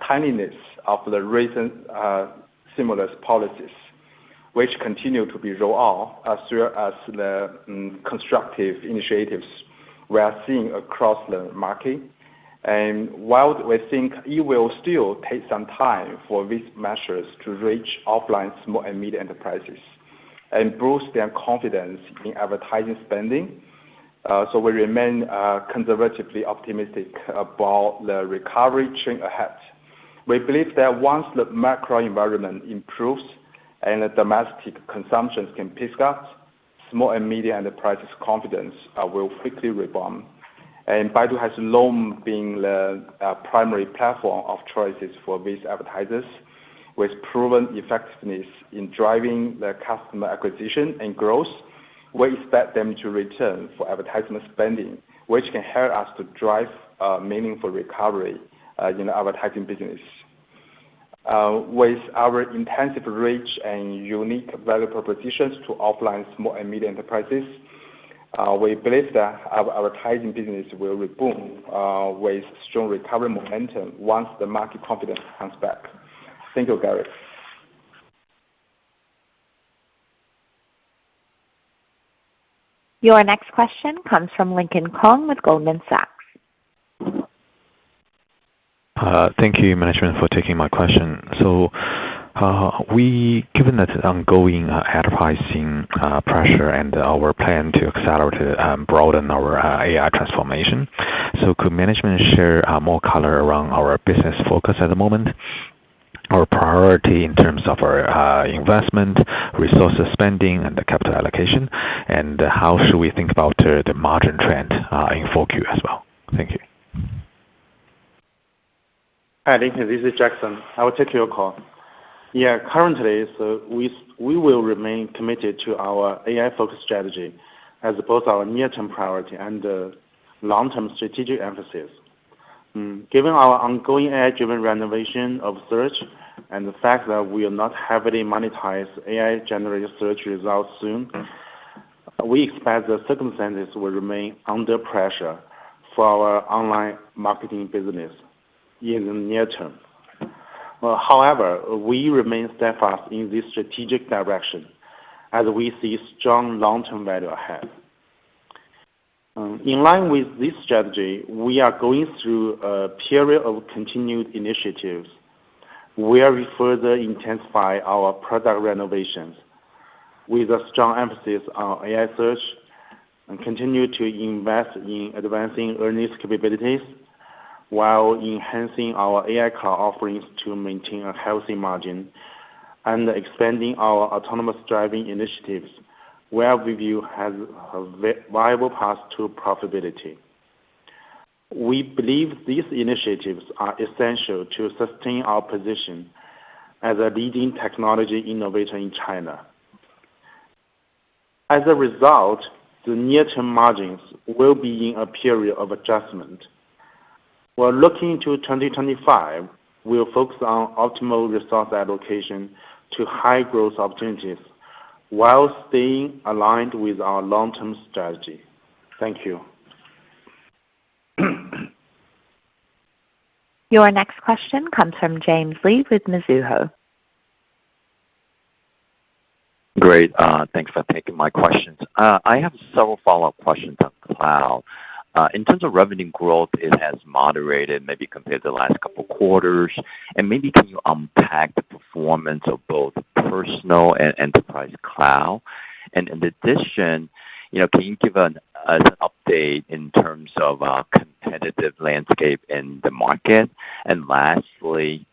timeliness of the recent stimulus policies, which continue to be rolled out, as well as the constructive initiatives we are seeing across the market. And while we think it will still take some time for these measures to reach offline small and medium enterprises and boost their confidence in advertising spending, so we remain conservatively optimistic about the recovery trend ahead. We believe that once the macro environment improves and the domestic consumption can pick up, small and medium enterprises' confidence will quickly rebound. And Baidu has long been the primary platform of choices for these advertisers, with proven effectiveness in driving the customer acquisition and growth. We expect them to return for advertisement spending, which can help us to drive meaningful recovery in the advertising business. With our intensive reach and unique value propositions to offline small and medium enterprises, we believe that our advertising business will rebound with strong recovery momentum once the market confidence comes back. Thank you, Gary. Your next question comes from Lincoln Kong with Goldman Sachs. Thank you, management, for taking my question. So, given that ongoing advertising pressure and our plan to accelerate and broaden our AI transformation, so could management share more color around our business focus at the moment, our priority in terms of our investment, resources spending, and the capital allocation, and how should we think about the margin trend in 4Q as well? Thank you. Hi, Lincoln. This is Jackson. I will take your call. Yeah, currently, so we will remain committed to our AI-focused strategy as both our near-term priority and long-term strategic emphasis. Given our ongoing AI-driven renovation of search and the fact that we will not heavily monetize AI-generated search results soon, we expect the circumstances will remain under pressure for our online marketing business in the near term. However, we remain steadfast in this strategic direction as we see strong long-term value ahead. In line with this strategy, we are going through a period of continued initiatives where we further intensify our product renovations with a strong emphasis on AI search and continue to invest in advancing earnings capabilities while enhancing our AI cloud offerings to maintain a healthy margin and expanding our autonomous driving initiatives where we view has a viable path to profitability. We believe these initiatives are essential to sustain our position as a leading technology innovator in China. As a result, the near-term margins will be in a period of adjustment. While looking to 2025, we'll focus on optimal resource allocation to high-growth opportunities while staying aligned with our long-term strategy. Thank you. Your next question comes from James Lee with Mizuho. Great. Thanks for taking my questions. I have several follow-up questions on cloud. In terms of revenue growth, it has moderated maybe compared to the last couple of quarters. And maybe can you unpack the performance of both personal and enterprise cloud? And in addition, can you give an update in terms of competitive landscape in the market? And lastly,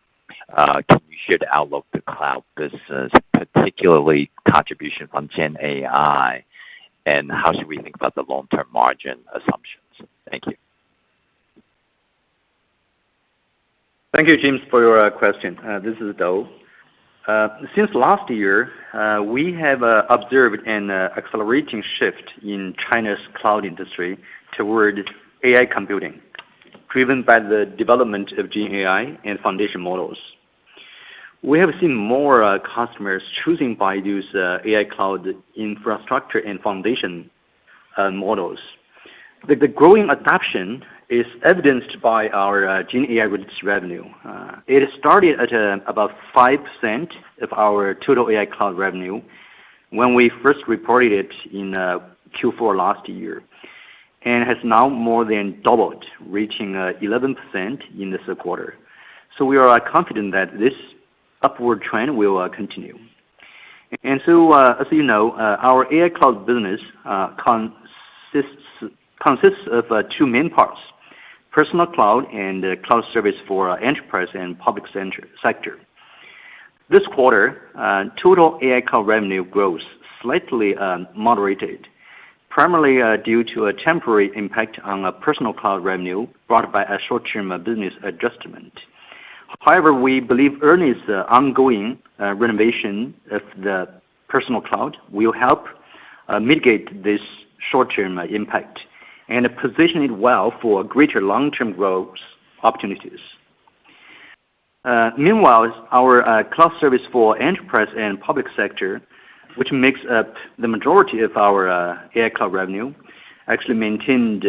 can you share the outlook of the cloud business, particularly contribution from Gen AI, and how should we think about the long-term margin assumptions? Thank you. Thank you, James, for your question. This is Dou. Since last year, we have observed an accelerating shift in China's cloud industry toward AI computing, driven by the development of Gen AI and foundation models. We have seen more customers choosing Baidu's AI cloud infrastructure and foundation models. The growing adoption is evidenced by our Gen AI-related revenue. It started at about 5% of our total AI cloud revenue when we first reported it in Q4 last year, and has now more than doubled, reaching 11% in the third quarter. So we are confident that this upward trend will continue. And so, as you know, our AI cloud business consists of two main parts: personal cloud and cloud service for enterprise and public sector. This quarter, total AI cloud revenue growth slightly moderated, primarily due to a temporary impact on personal cloud revenue brought by a short-term business adjustment. However, we believe ERNIE's ongoing renovation of the personal cloud will help mitigate this short-term impact and position it well for greater long-term growth opportunities. Meanwhile, our cloud service for enterprise and public sector, which makes up the majority of our AI cloud revenue, actually maintained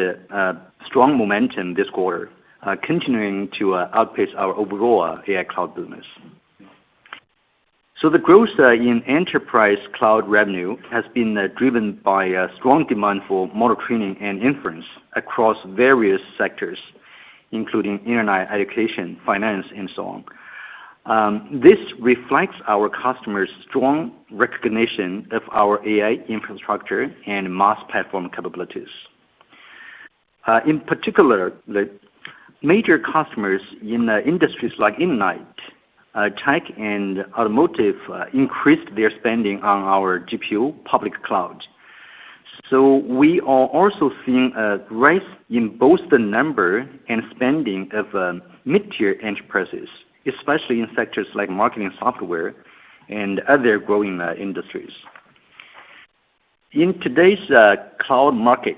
strong momentum this quarter, continuing to outpace our overall AI cloud business. So the growth in enterprise cloud revenue has been driven by strong demand for model training and inference across various sectors, including internet, education, finance, and so on. This reflects our customers' strong recognition of our AI infrastructure and mass platform capabilities. In particular, the major customers in industries like internet, tech, and automotive increased their spending on our GPU public cloud. So we are also seeing a rise in both the number and spending of mid-tier enterprises, especially in sectors like marketing software and other growing industries. In today's cloud market,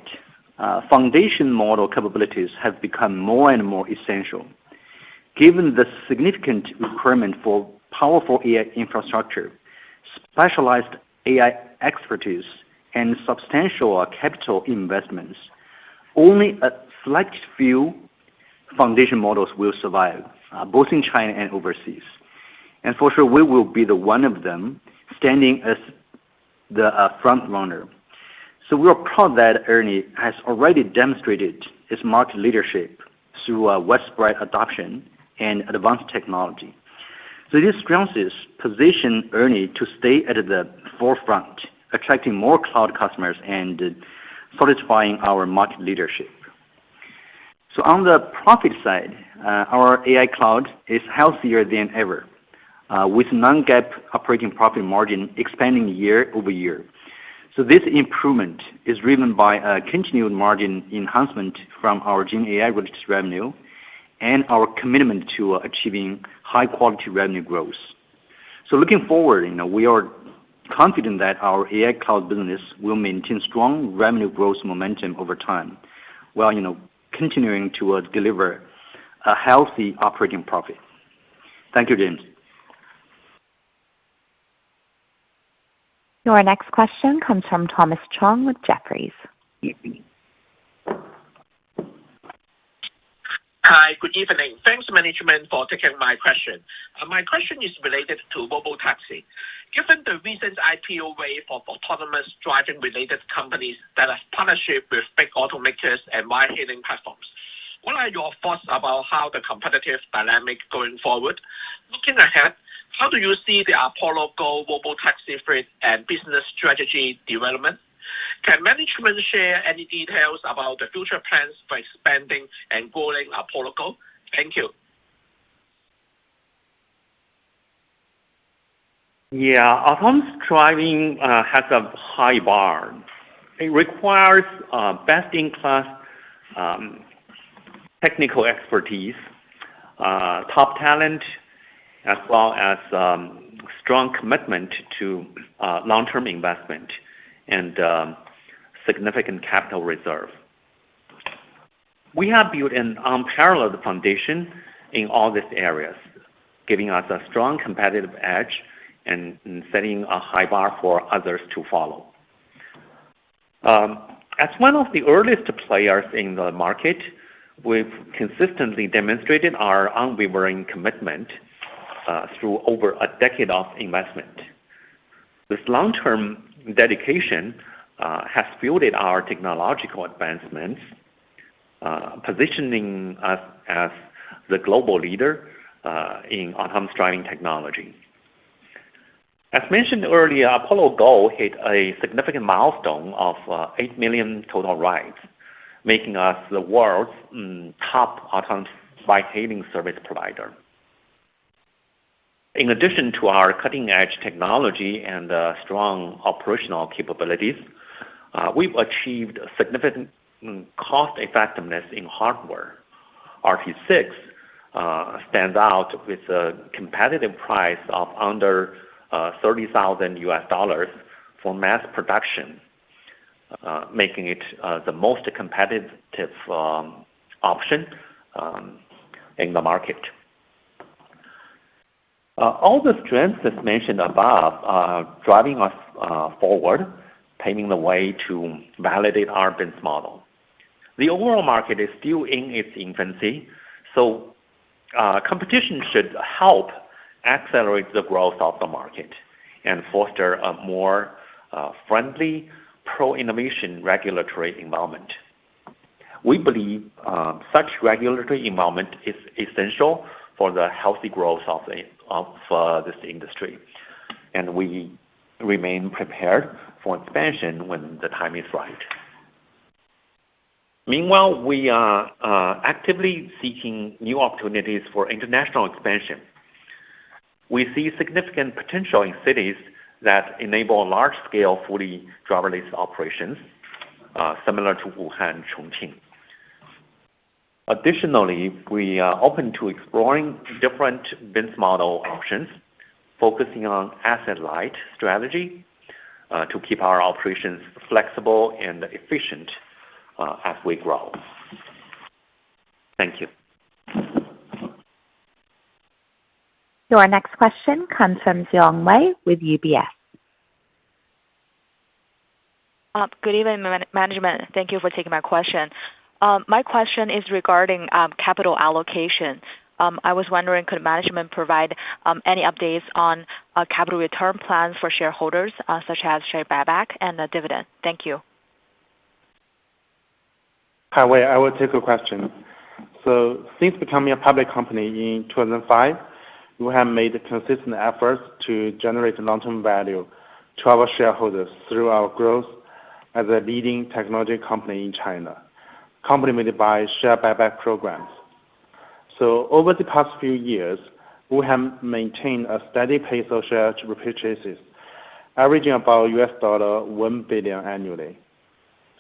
foundation model capabilities have become more and more essential. Given the significant requirement for powerful AI infrastructure, specialized AI expertise, and substantial capital investments, only a select few foundation models will survive, both in China and overseas. And for sure, we will be the one of them, standing as the front runner. So we are proud that ERNIE has already demonstrated its market leadership through widespread adoption and advanced technology. So these strengths position ERNIE to stay at the forefront, attracting more cloud customers and solidifying our market leadership. So on the profit side, our AI cloud is healthier than ever, with non-GAAP operating profit margin expanding year over year. So this improvement is driven by a continued margin enhancement from our Gen AI-related revenue and our commitment to achieving high-quality revenue growth. So looking forward, we are confident that our AI cloud business will maintain strong revenue growth momentum over time, while continuing to deliver a healthy operating profit. Thank you, James. Your next question comes from Thomas Chong with Jefferies. Hi, good evening. Thanks, management, for taking my question. My question is related to robotaxi. Given the recent IPO wave of autonomous driving-related companies that have partnership with big automakers and ride-hailing platforms, what are your thoughts about how the competitive dynamic going forward? Looking ahead, how do you see the Apollo Go robotaxi fleet and business strategy development? Can management share any details about the future plans for expanding and growing Apollo Go? Thank you. Yeah, autonomous driving has a high bar. It requires best-in-class technical expertise, top talent, as well as strong commitment to long-term investment and significant capital reserve. We have built an unparalleled foundation in all these areas, giving us a strong competitive edge and setting a high bar for others to follow. As one of the earliest players in the market, we've consistently demonstrated our unwavering commitment through over a decade of investment. This long-term dedication has fueled our technological advancements, positioning us as the global leader in autonomous driving technology. As mentioned earlier, Apollo Go hit a significant milestone of 8 million total rides, making us the world's top autonomous ride-hailing service provider. In addition to our cutting-edge technology and strong operational capabilities, we've achieved significant cost effectiveness in hardware. RT6 stands out with a competitive price of under $30,000 for mass production, making it the most competitive option in the market. All the strengths as mentioned above are driving us forward, paving the way to validate our business model. The overall market is still in its infancy, so competition should help accelerate the growth of the market and foster a more friendly, pro-innovation regulatory environment. We believe such regulatory environment is essential for the healthy growth of this industry, and we remain prepared for expansion when the time is right. Meanwhile, we are actively seeking new opportunities for international expansion. We see significant potential in cities that enable large-scale fully driverless operations, similar to Wuhan, Chongqing. Additionally, we are open to exploring different business model options, focusing on asset-light strategy to keep our operations flexible and efficient as we grow. Thank you. Your next question comes from Xiong Wei with UBS. Good evening, management. Thank you for taking my question. My question is regarding capital allocation. I was wondering, could management provide any updates on capital return plans for shareholders, such as share buyback and a dividend? Thank you. Hi, Wei. I will take your question. So since becoming a public company in 2005, we have made consistent efforts to generate long-term value to our shareholders through our growth as a leading technology company in China, complemented by share buyback programs. So over the past few years, we have maintained a steady pace of share repurchases, averaging about $1 billion annually.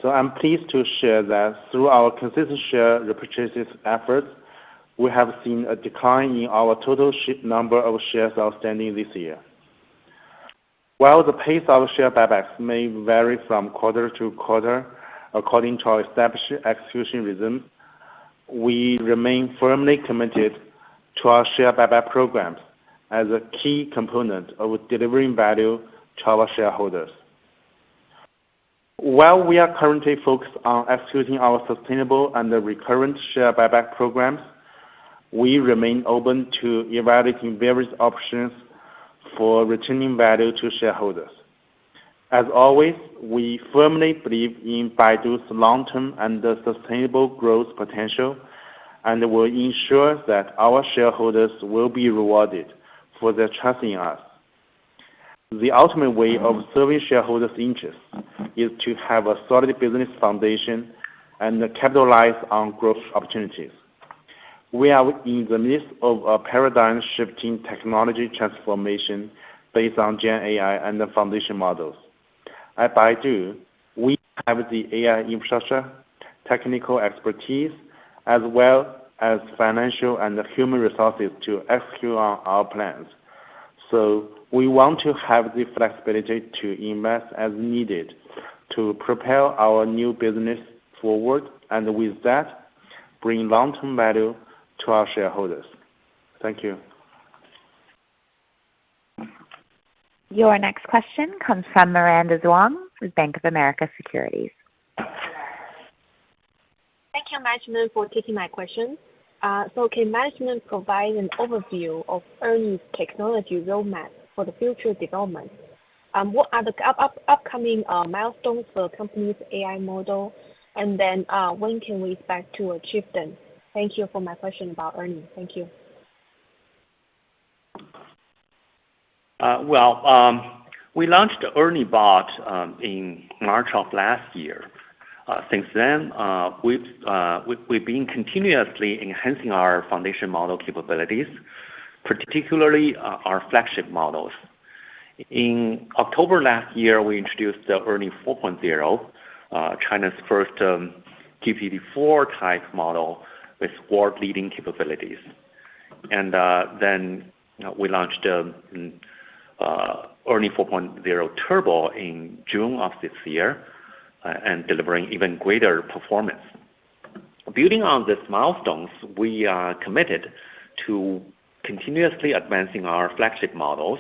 So I'm pleased to share that through our consistent share repurchases efforts, we have seen a decline in our total number of shares outstanding this year. While the pace of share buybacks may vary from quarter to quarter according to our established execution rhythm, we remain firmly committed to our share buyback programs as a key component of delivering value to our shareholders. While we are currently focused on executing our sustainable and recurrent share buyback programs, we remain open to evaluating various options for returning value to shareholders. As always, we firmly believe in Baidu's long-term and sustainable growth potential, and will ensure that our shareholders will be rewarded for their trust in us. The ultimate way of serving shareholders' interests is to have a solid business foundation and capitalize on growth opportunities. We are in the midst of a paradigm-shifting technology transformation based on Gen AI and the foundation models. At Baidu, we have the AI infrastructure, technical expertise, as well as financial and human resources to execute on our plans. So we want to have the flexibility to invest as needed to propel our new business forward, and with that, bring long-term value to our shareholders. Thank you. Your next question comes from Miranda Zhuang with Bank of America Securities. Thank you, management, for taking my question. So can management provide an overview of ERNIE's technology roadmap for the future development? What are the upcoming milestones for the company's AI model? And then when can we expect to achieve them? Thank you for my question about ERNIE. Thank you. We launched ERNIE Bot in March of last year. Since then, we've been continuously enhancing our foundation model capabilities, particularly our flagship models. In October last year, we introduced the ERNIE 4.0, China's first GPT-4 type model with world-leading capabilities. And then we launched ERNIE 4.0 Turbo in June of this year, and delivering even greater performance. Building on these milestones, we are committed to continuously advancing our flagship models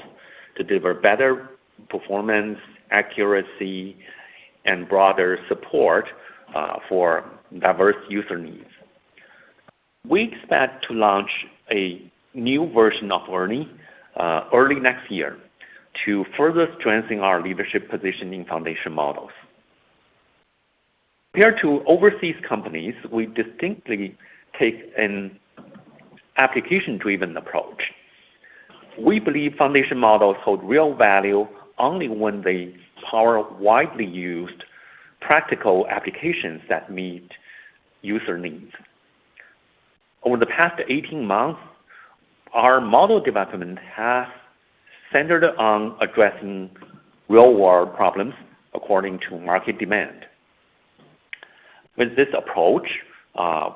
to deliver better performance, accuracy, and broader support for diverse user needs. We expect to launch a new version of ERNIE early next year to further strengthen our leadership position in foundation models. Compared to overseas companies, we distinctly take an application-driven approach. We believe foundation models hold real value only when they power widely used practical applications that meet user needs. Over the past 18 months, our model development has centered on addressing real-world problems according to market demand. With this approach,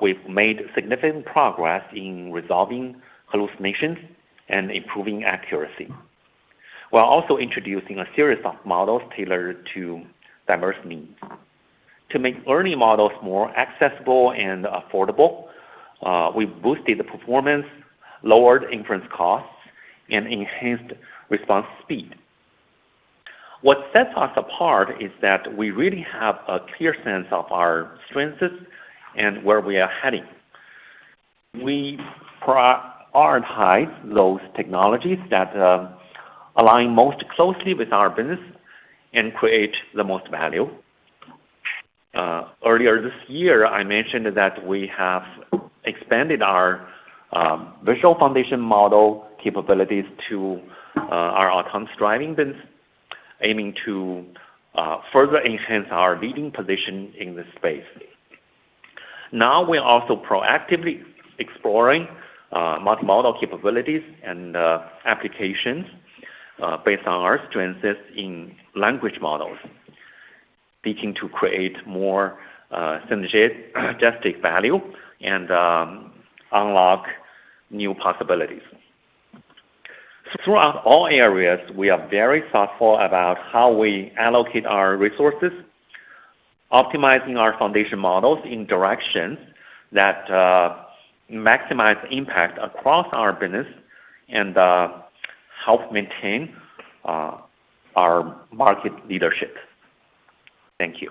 we've made significant progress in resolving hallucinations and improving accuracy, while also introducing a series of models tailored to diverse needs. To make ERNIE models more accessible and affordable, we boosted the performance, lowered inference costs, and enhanced response speed. What sets us apart is that we really have a clear sense of our strengths and where we are heading. We prioritize those technologies that align most closely with our business and create the most value. Earlier this year, I mentioned that we have expanded our visual foundation model capabilities to our autonomous driving business, aiming to further enhance our leading position in this space. Now we're also proactively exploring multimodal capabilities and applications based on our strengths in language models, seeking to create more synergistic value and unlock new possibilities. Throughout all areas, we are very thoughtful about how we allocate our resources, optimizing our foundation models in directions that maximize impact across our business and help maintain our market leadership. Thank you.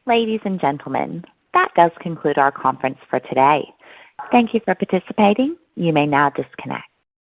Ladies and gentlemen, that does conclude our conference for today. Thank you for participating. You may now disconnect.